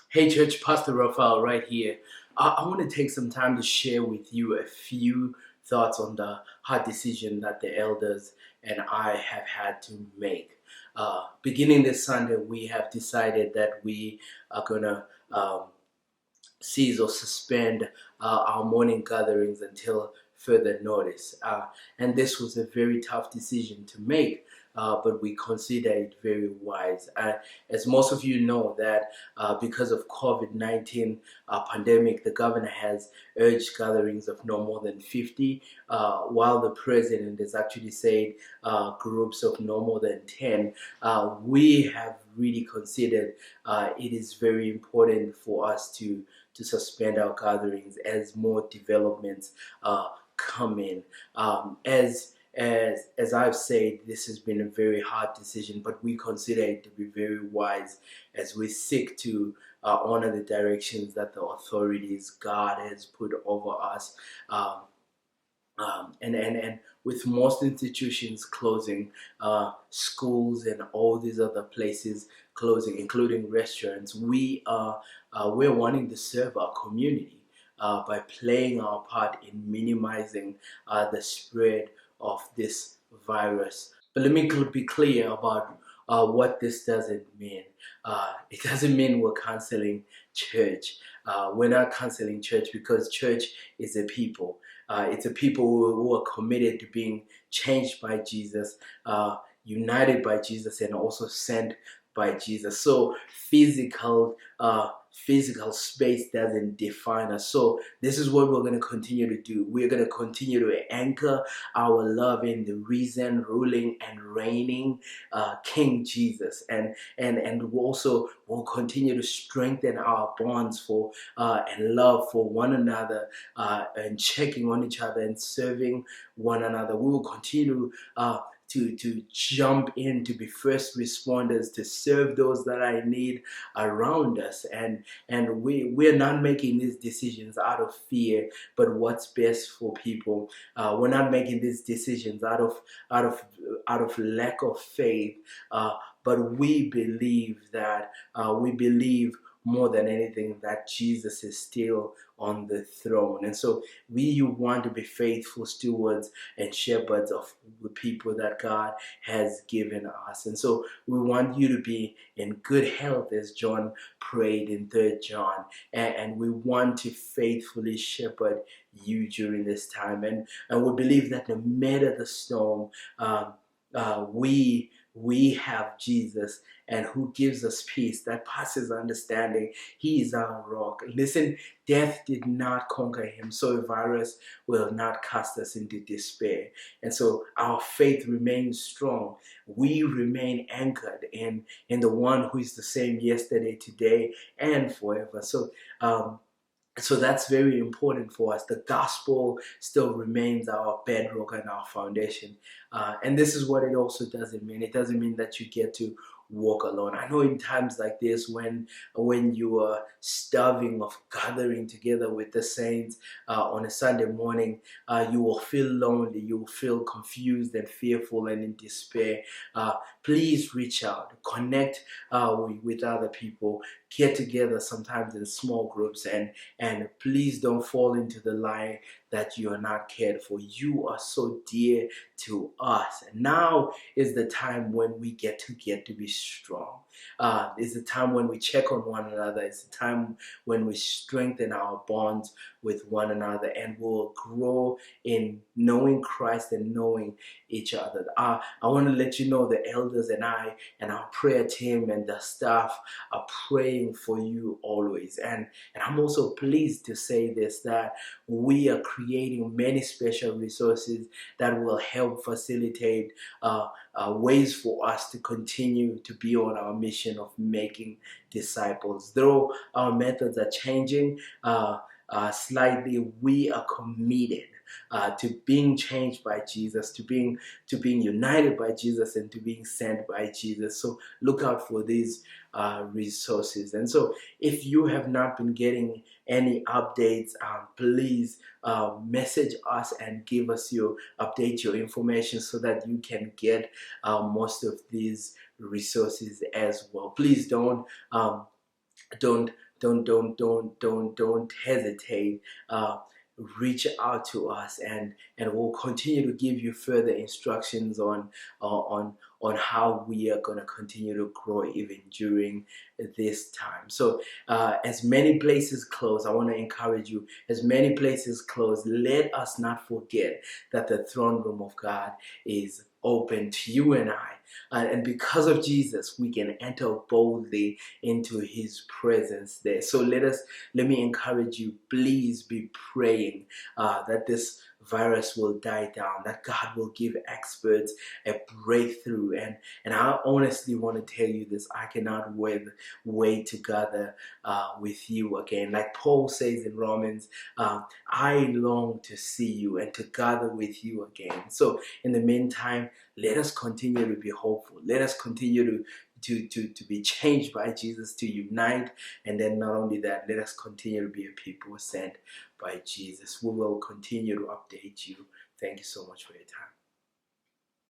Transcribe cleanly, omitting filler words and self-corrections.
Hey church, Pastor Raphael right here. I want to take some time to share with you a few thoughts on the hard decision that the elders and I have had to make. Beginning this Sunday, we have decided that we are going to cease or suspend our morning gatherings until further notice. And this was a very tough decision to make, but we consider it very wise. As most of you know, that because of COVID-19 pandemic, the governor has urged gatherings of no more than 50, while the president has actually said groups of no more than 10. We have really considered it is very important for us to suspend our gatherings as more developments come in. As I've said, this has been a very hard decision, but we consider it to be very wise as we seek to honor the directions that the authorities God has put over us. And with most institutions closing, schools and all these other places closing, including restaurants, we're wanting to serve our community by playing our part in minimizing the spread of this virus. But let me be clear about what this doesn't mean. It doesn't mean we're canceling church. We're not canceling church because church is a people. It's a people who are committed to being changed by Jesus, united by Jesus, and also sent by Jesus. So physical space doesn't define us. So this is what we're going to continue to do. We're going to continue to anchor our love in the risen, ruling, and reigning King Jesus, and we also will continue to strengthen our bonds for and love for one another, and checking on each other and serving one another. We will continue to jump in, to be first responders, to serve those that are in need around us. And we're not making these decisions out of fear, but what's best for people. We're not making these decisions out of lack of faith, but we believe more than anything that Jesus is still on the throne. And so we want to be faithful stewards and shepherds of the people that God has given us. And so we want you to be in good health, as John prayed in 3rd John. And we want to faithfully shepherd you during this time. And we believe that no matter the storm, we have Jesus, and who gives us peace that passes understanding. He is our rock. Listen, death did not conquer him, so a virus will not cast us into despair. And so our faith remains strong. We remain anchored in the one who is the same yesterday, today, and forever. So that's very important for us. The gospel still remains our bedrock and our foundation. And this is what it also doesn't mean. It doesn't mean that you get to walk alone. I know in times like this, when you are starving of gathering together with the saints on a Sunday morning, you will feel lonely, you will feel confused and fearful and in despair. Please reach out, connect with other people, get together sometimes in small groups, and please don't fall into the lie that you are not cared for. You are so dear to us. And now is the time when we get to be strong. It's the time when we check on one another. It's the time when we strengthen our bonds with one another, and we'll grow in knowing Christ and knowing each other. I want to let you know the elders and I and our prayer team and the staff are praying for you always. And I'm also pleased to say this, that we are creating many special resources that will help facilitate ways for us to continue to be on our mission of making disciples. Though our methods are changing slightly, we are committed to being changed by Jesus, to being united by Jesus, and to being sent by Jesus. So look out for these resources. And so if you have not been getting any updates, please message us and give us update your information so that you can get most of these resources as well. Please don't don't don't hesitate. Reach out to us, and we'll continue to give you further instructions on how we are going to continue to grow even during this time. So as many places close, I want to encourage you, as many places close, let us not forget that the throne room of God is open to you and I. And because of Jesus, we can enter boldly into his presence there. So let me encourage you, please be praying that this virus will die down, that God will give experts a breakthrough. And I honestly want to tell you this, I cannot wait to gather with you again. Like Paul says in Romans, I long to see you and to gather with you again. So in the meantime, let us continue to be hopeful. Let us continue to be changed by Jesus, to unite. And then not only that, let us continue to be a people sent by Jesus. We will continue to update you. Thank you so much for your time.